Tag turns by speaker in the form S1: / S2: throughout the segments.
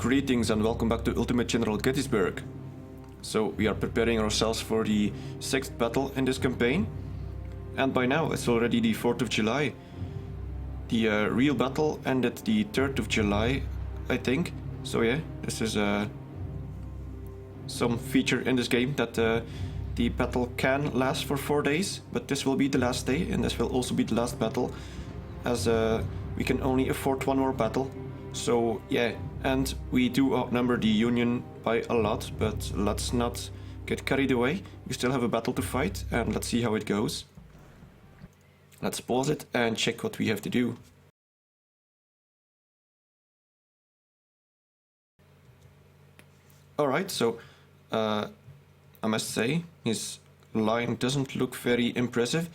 S1: Greetings and welcome back to Ultimate General Gettysburg. So we are preparing ourselves for the 6th battle in this campaign. And by now it's already the 4th of July. The real battle ended the 3rd of July, I think. So yeah, this is some feature in this game that the battle can last for 4 days. But this will be the last day, and this will also be the last battle, as we can only afford one more battle. So yeah, and we do outnumber the Union by a lot, but let's not get carried away. We still have a battle to fight, and let's see how it goes. Let's pause it and check what we have to do. Alright, so I must say, his line doesn't look very impressive.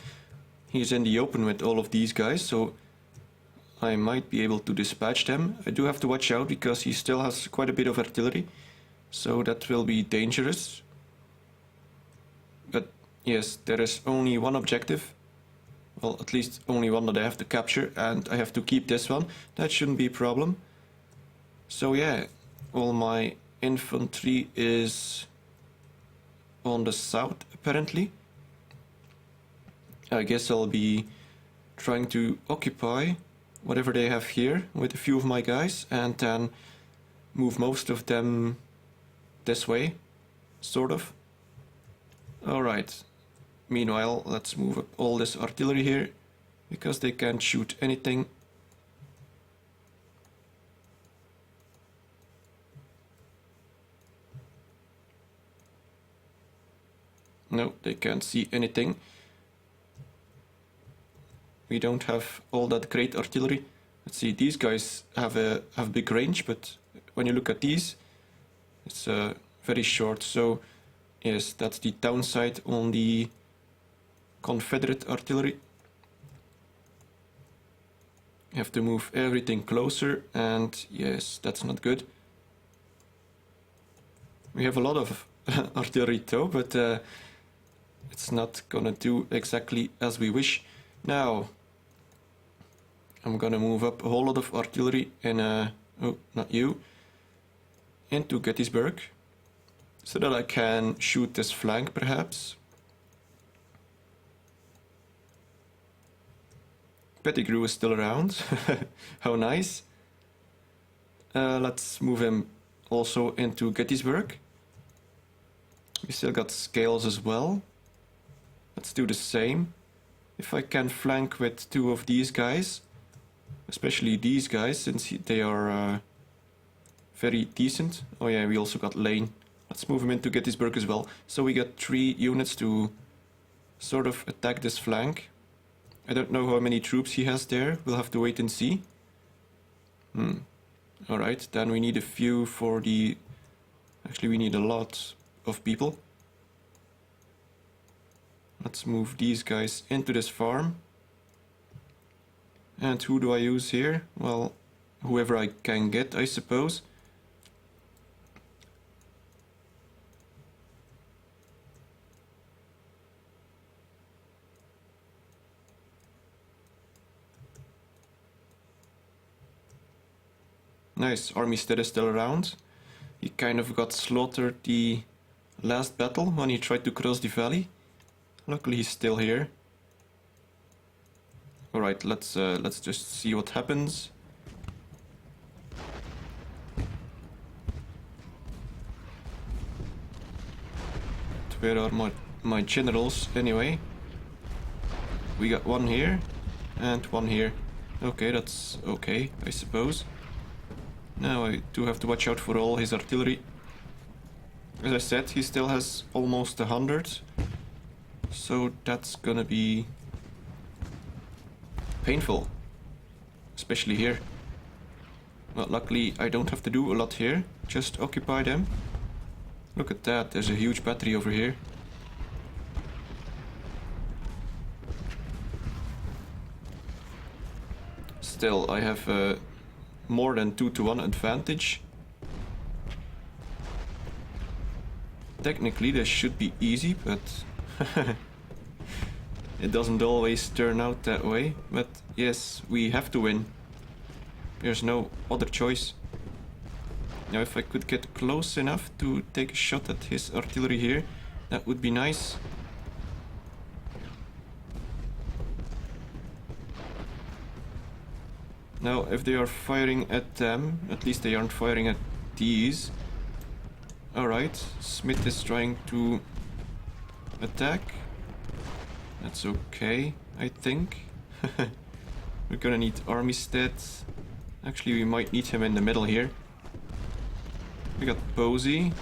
S1: He's in the open with all of these guys, so I might be able to dispatch them. I do have to watch out because he still has quite a bit of artillery, so that will be dangerous. But yes, there is only one objective. Well, at least only one that I have to capture, and I have to keep this one. That shouldn't be a problem. So yeah, all my infantry is on the south apparently. I guess I'll be trying to occupy whatever they have here with a few of my guys, and then move most of them this way, sort of. Alright, meanwhile let's move up all this artillery here, because they can't shoot anything. No, they can't see anything. We don't have all that great artillery. Let's see, these guys have big range, but when you look at these, it's very short. So yes, that's the downside on the Confederate artillery. You have to move everything closer, and yes, that's not good. We have a lot of artillery though, but it's not gonna do exactly as we wish. Now, I'm gonna move up a whole lot of artillery in, oh, not you, into Gettysburg, so that I can shoot this flank perhaps. Pettigrew is still around. How nice. Let's move him also into Gettysburg. We still got scales as well. Let's do the same. If I can flank with two of these guys, especially these guys, since they are very decent. Oh yeah, we also got Lane. Let's move him into Gettysburg as well. So we got 3 units to sort of attack this flank. I don't know how many troops he has there. We'll have to wait and see. Alright, then we need a few for the... Actually, we need a lot of people. Let's move these guys into this farm. And who do I use here? Well, whoever I can get, I suppose. Nice, Armistead is still around. He kind of got slaughtered the last battle when he tried to cross the valley. Luckily he's still here. Alright, let's just see what happens. Where are my generals anyway? We got one here and one here. Okay, that's okay, I suppose. Now I do have to watch out for all his artillery. As I said, he still has almost 100. So that's gonna be painful, especially here. Well, luckily I don't have to do a lot here, just occupy them. Look at that, there's a huge battery over here. Still, I have more than 2-to-1 advantage. Technically this should be easy, but it doesn't always turn out that way. But yes, we have to win. There's no other choice. Now if I could get close enough to take a shot at his artillery here, that would be nice. Now if they are firing at them, at least they aren't firing at these. Alright, Smith is trying to attack. That's okay, I think. We're gonna need Armistead. Actually, we might need him in the middle here. We got Posey.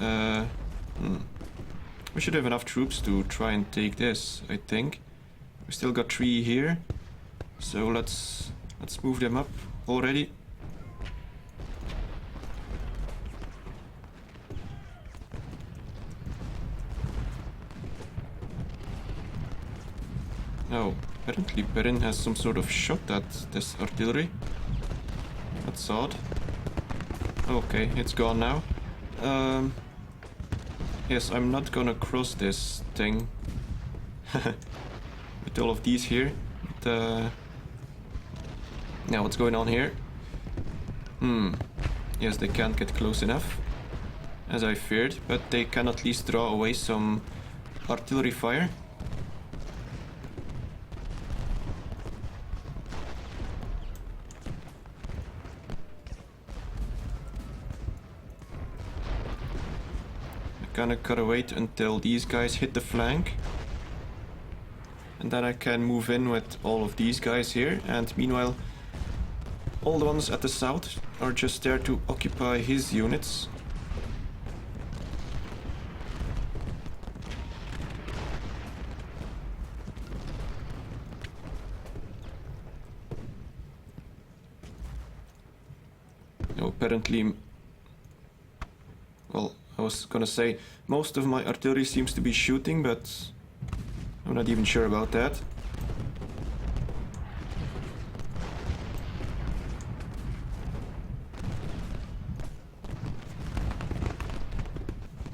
S1: We should have enough troops to try and take this, I think. We still got 3 here. So let's move them up already. Oh, apparently Perrin has some sort of shot at this artillery. That's odd. Okay, it's gone now. Yes, I'm not gonna cross this thing with all of these here. But, now what's going on here? Yes, they can't get close enough, as I feared, but they can at least draw away some artillery fire. Kinda gotta wait until these guys hit the flank, and then I can move in with all of these guys here, and meanwhile all the ones at the south are just there to occupy his units. Now apparently, well, I was gonna say, most of my artillery seems to be shooting, but I'm not even sure about that.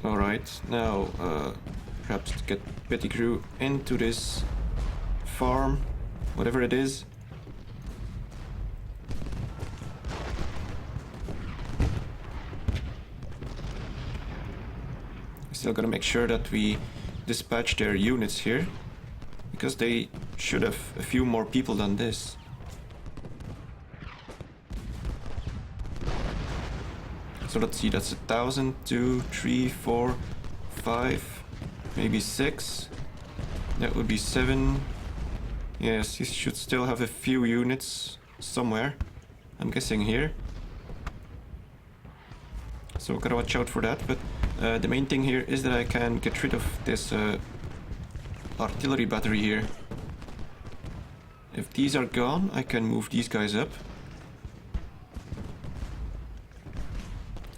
S1: Alright, now perhaps to get Pettigrew into this farm, whatever it is. Still gotta make sure that we dispatch their units here, because they should have a few more people than this. So let's see, that's 1,000, 2, 3, 4, 5, maybe 6. That would be 7. Yes, he should still have a few units somewhere. I'm guessing here. So gotta watch out for that, but the main thing here is that I can get rid of this artillery battery here. If these are gone, I can move these guys up.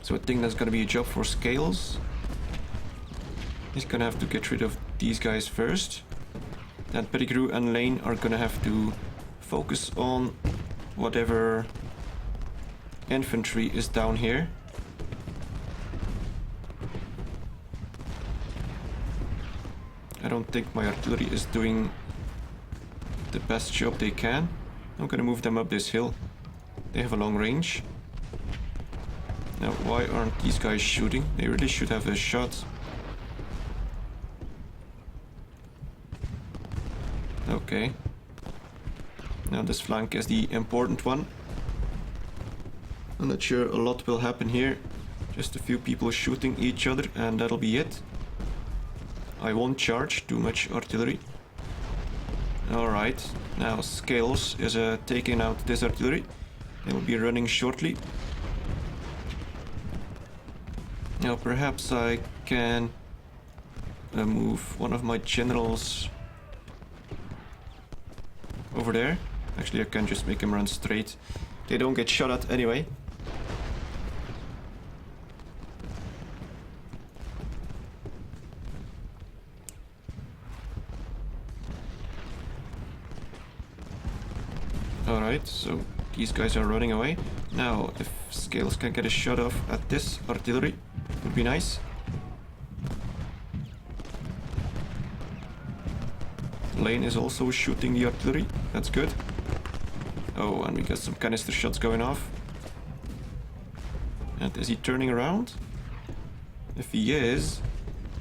S1: So I think that's gonna be a job for Scales. He's gonna have to get rid of these guys first. Then Pettigrew and Lane are gonna have to focus on whatever infantry is down here. I don't think my artillery is doing the best job they can. I'm gonna move them up this hill. They have a long range. Now, why aren't these guys shooting? They really should have a shot. Okay. Now this flank is the important one. I'm not sure a lot will happen here. Just a few people shooting each other and that'll be it. I won't charge too much artillery. Alright, now Scales is taking out this artillery. They will be running shortly. Now perhaps I can move one of my generals over there. Actually, I can just make him run straight. They don't get shot at anyway. Alright, so these guys are running away. Now, if Scales can get a shot off at this artillery, would be nice. Lane is also shooting the artillery. That's good. Oh, and we got some canister shots going off. And is he turning around? If he is,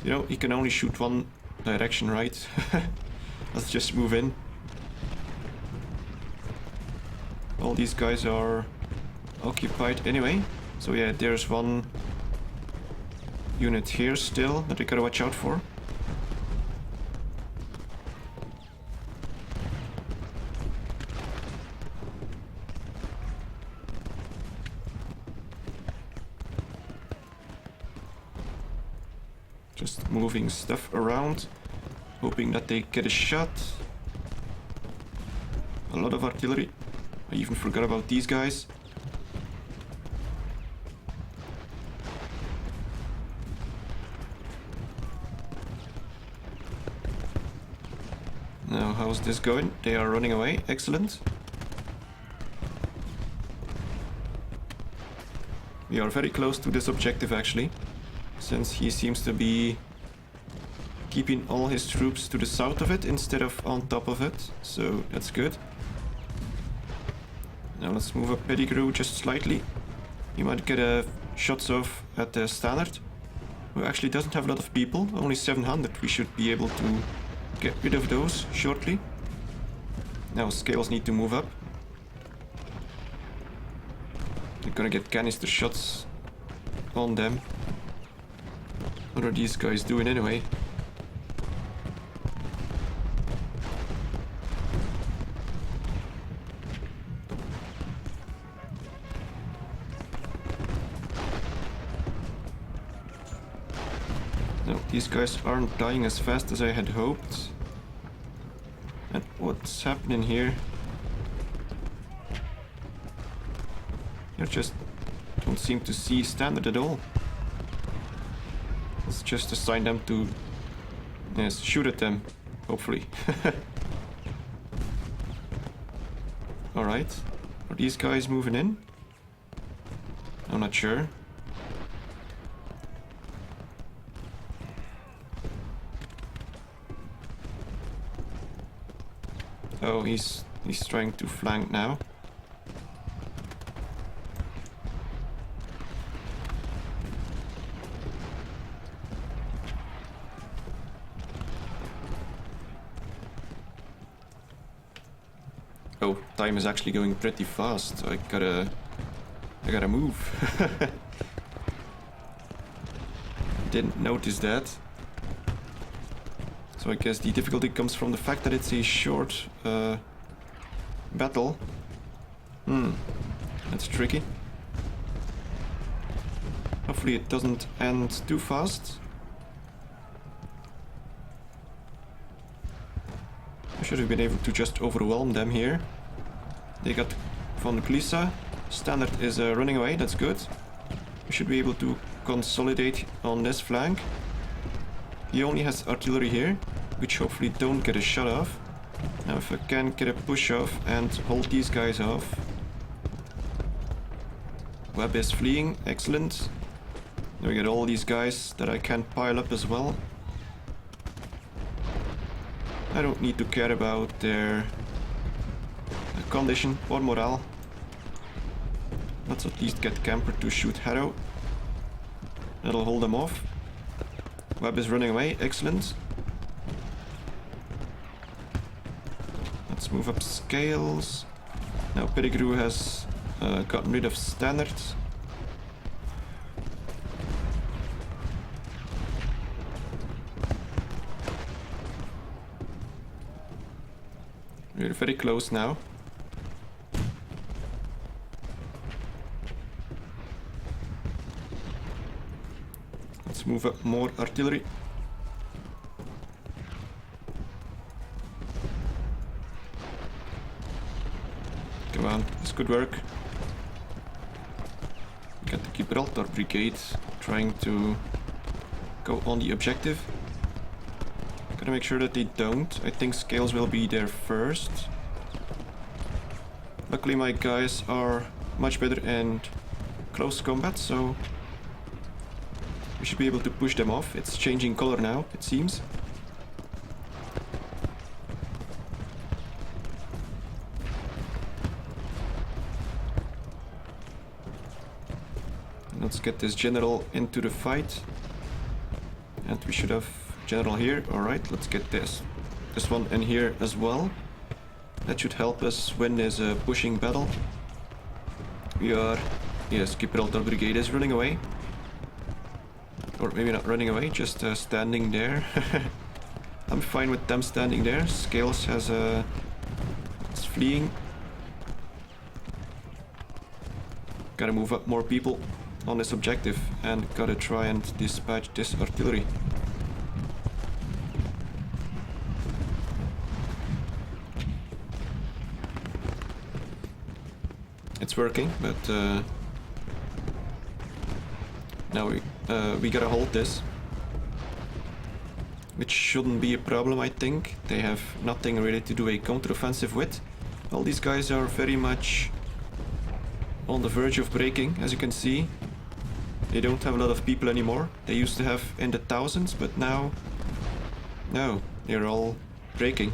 S1: you know, he can only shoot one direction, right? Let's just move in. All these guys are occupied anyway. So yeah, there's one unit here still that we gotta watch out for. Just moving stuff around, hoping that they get a shot. A lot of artillery. I even forgot about these guys. Now, how's this going? They are running away. Excellent. We are very close to this objective, actually, since he seems to be keeping all his troops to the south of it instead of on top of it, so that's good. Now let's move up Pettigrew just slightly. You might get shots off at the standard, who actually doesn't have a lot of people, only 700. We should be able to get rid of those shortly. Now scales need to move up. They're gonna get canister shots on them. What are these guys doing anyway? No, these guys aren't dying as fast as I had hoped. And what's happening here? They just don't seem to see standard at all. Let's just assign them to, yes, shoot at them, hopefully. Alright, are these guys moving in? I'm not sure. Oh, he's trying to flank now. Oh, time is actually going pretty fast. I gotta move. Didn't notice that. So I guess the difficulty comes from the fact that it's a short battle. That's tricky. Hopefully it doesn't end too fast. I should have been able to just overwhelm them here. They got von Glissa. Standard is running away, that's good. We should be able to consolidate on this flank. He only has artillery here, which hopefully don't get a shot off. Now if I can get a push off and hold these guys off. Webb is fleeing, excellent. Now we get all these guys that I can pile up as well. I don't need to care about their condition or morale. Let's at least get Camper to shoot Harrow. That'll hold them off. Webb is running away, excellent. Let's move up scales. Now Pettigrew has gotten rid of standard. We're very close now. Let's move up more artillery. Come on, it's good work. We got the Gibraltar Brigade trying to go on the objective. Gotta make sure that they don't. I think scales will be there first. Luckily my guys are much better in close combat, so we should be able to push them off. It's changing color now, it seems. let's get this general into the fight. And we should have general here. Alright, let's get this one in here as well. That should help us win this pushing battle. We are... Yes, Gibraltar Brigade is running away. Or maybe not running away, just standing there. I'm fine with them standing there. Scales is fleeing. Gotta move up more people on this objective and gotta try and dispatch this artillery. It's working, but now we gotta hold this, which shouldn't be a problem. I think they have nothing really to do a counteroffensive with. All these guys are very much on the verge of breaking, as you can see. They don't have a lot of people anymore. They used to have in the thousands, but now, no, they're all breaking.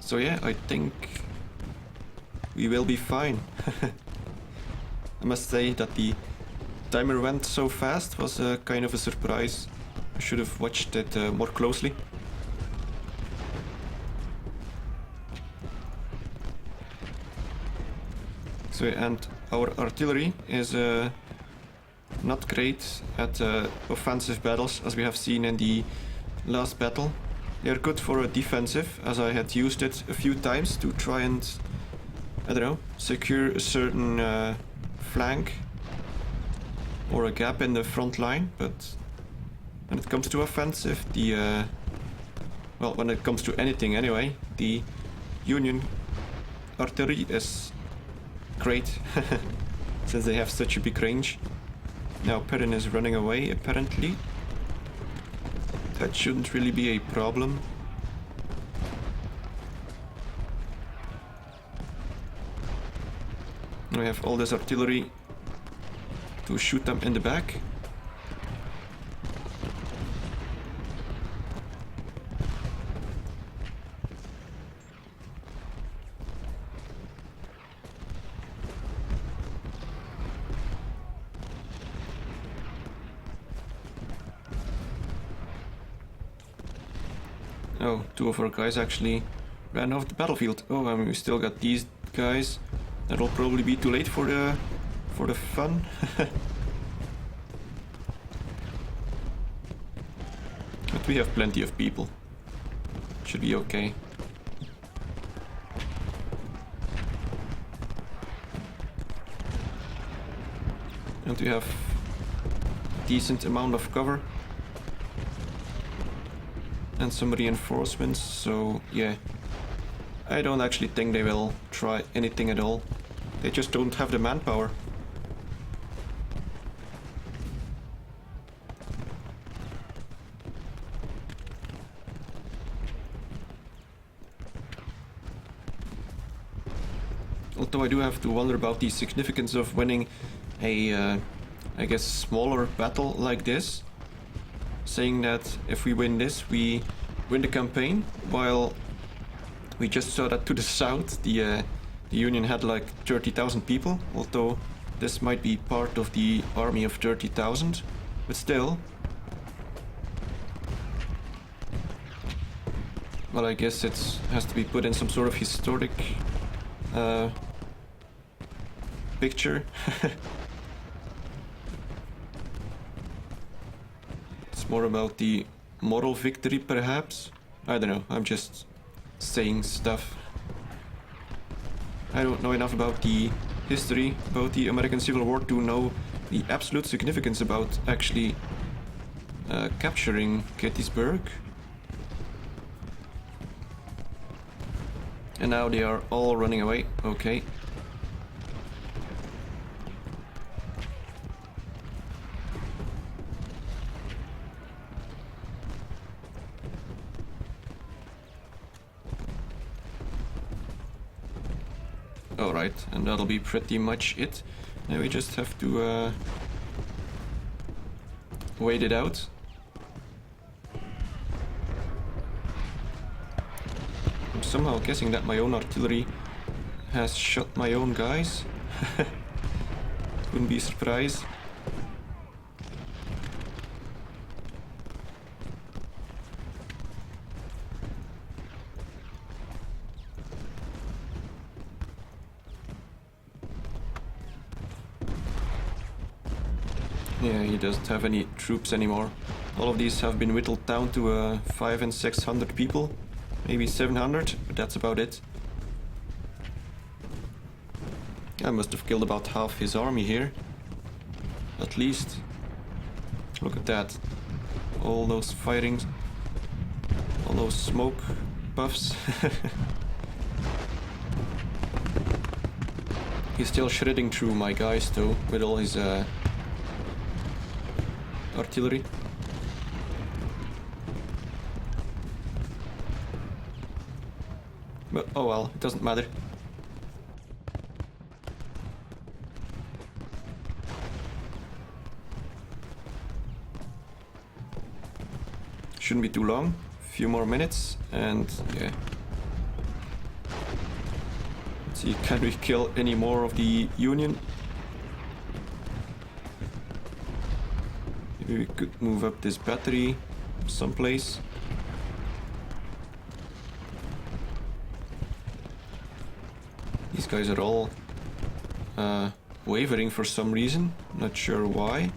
S1: So yeah, I think we will be fine. I must say that the timer went so fast was kind of a surprise. I should have watched it more closely. So, and our artillery is not great at offensive battles, as we have seen in the last battle. They are good for a defensive, as I had used it a few times to try and, I don't know, secure a certain flank or a gap in the front line. But when it comes to offensive, the well, when it comes to anything anyway, the Union artillery is great, since they have such a big range. Now Perrin is running away, apparently. That shouldn't really be a problem. We have all this artillery to shoot them in the back. Oh, two of our guys actually ran off the battlefield. Oh, I mean, we still got these guys. That'll probably be too late for the fun. But we have plenty of people. Should be okay. And we have a decent amount of cover. And some reinforcements, so yeah. I don't actually think they will try anything at all. They just don't have the manpower. Although I do have to wonder about the significance of winning a, I guess, smaller battle like this. Saying that if we win this, we win the campaign, while we just saw that to the south, the Union had like 30,000 people, although this might be part of the army of 30,000, but still. Well, I guess it has to be put in some sort of historic picture. More about the moral victory, perhaps? I don't know, I'm just saying stuff. I don't know enough about the history, about the American Civil War to know the absolute significance about actually capturing Gettysburg. And now they are all running away, okay. Alright, and that'll be pretty much it. Now we just have to wait it out. I'm somehow guessing that my own artillery has shot my own guys. Wouldn't be surprised. Yeah, he doesn't have any troops anymore. All of these have been whittled down to 500 and 600 people, maybe 700, but that's about it. I must have killed about half his army here, at least. Look at that. All those firings, all those smoke puffs. He's still shredding through my guys though, with all his artillery. But oh well, it doesn't matter. Shouldn't be too long. A few more minutes and yeah. Let's see, can we kill any more of the Union? Maybe we could move up this battery someplace. These guys are all wavering for some reason. Not sure why.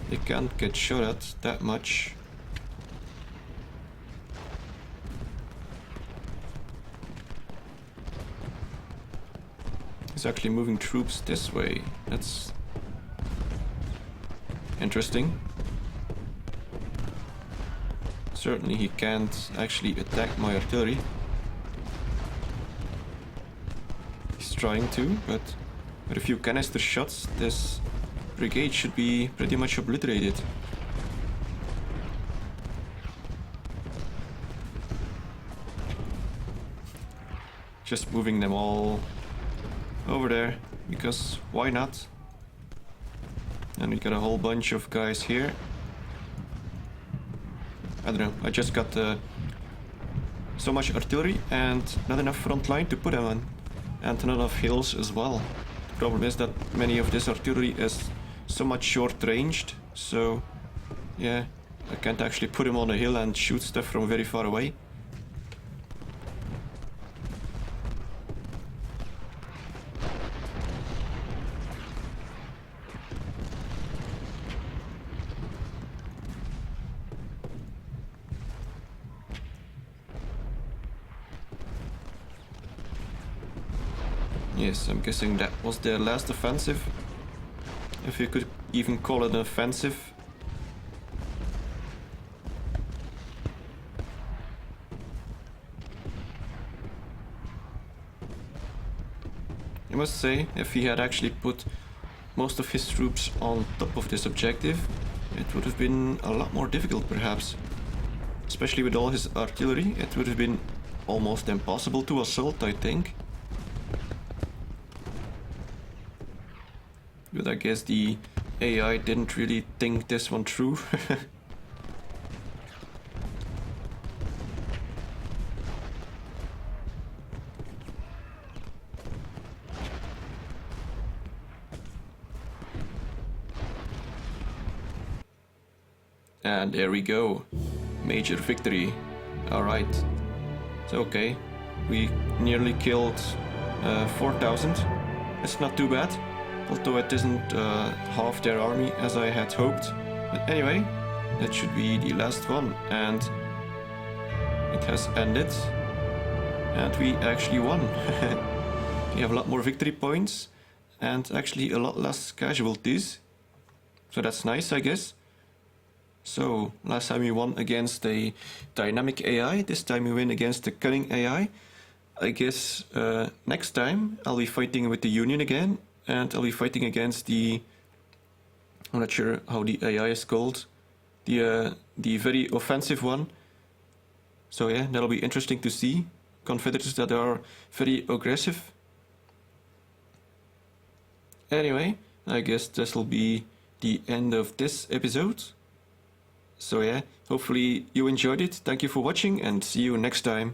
S1: They can't get shot at that much. He's actually moving troops this way. That's interesting. Certainly he can't actually attack my artillery. He's trying to, but with a few canister shots, this brigade should be pretty much obliterated. Just moving them all over there, because why not? And we got a whole bunch of guys here. I don't know, I just got so much artillery and not enough front line to put them on. And not enough hills as well. The problem is that many of this artillery is so much short ranged, so yeah, I can't actually put them on a hill and shoot stuff from very far away. Yes, I'm guessing that was their last offensive. If you could even call it an offensive. I must say, if he had actually put most of his troops on top of this objective, it would have been a lot more difficult perhaps. Especially with all his artillery, it would have been almost impossible to assault, I think. But I guess the AI didn't really think this one through. And there we go. Major victory. Alright. It's okay. We nearly killed 4,000. It's not too bad. Although it isn't half their army as I had hoped. But anyway, that should be the last one. And it has ended. And we actually won. We have a lot more victory points. And actually a lot less casualties. So that's nice, I guess. So, last time we won against a dynamic AI. This time we win against a cunning AI. I guess next time I'll be fighting with the Union again. And I'll be fighting against the, I'm not sure how the AI is called, the very offensive one. So yeah, that'll be interesting to see. Confederates that are very aggressive. Anyway, I guess this will be the end of this episode. So yeah, hopefully you enjoyed it. Thank you for watching and see you next time.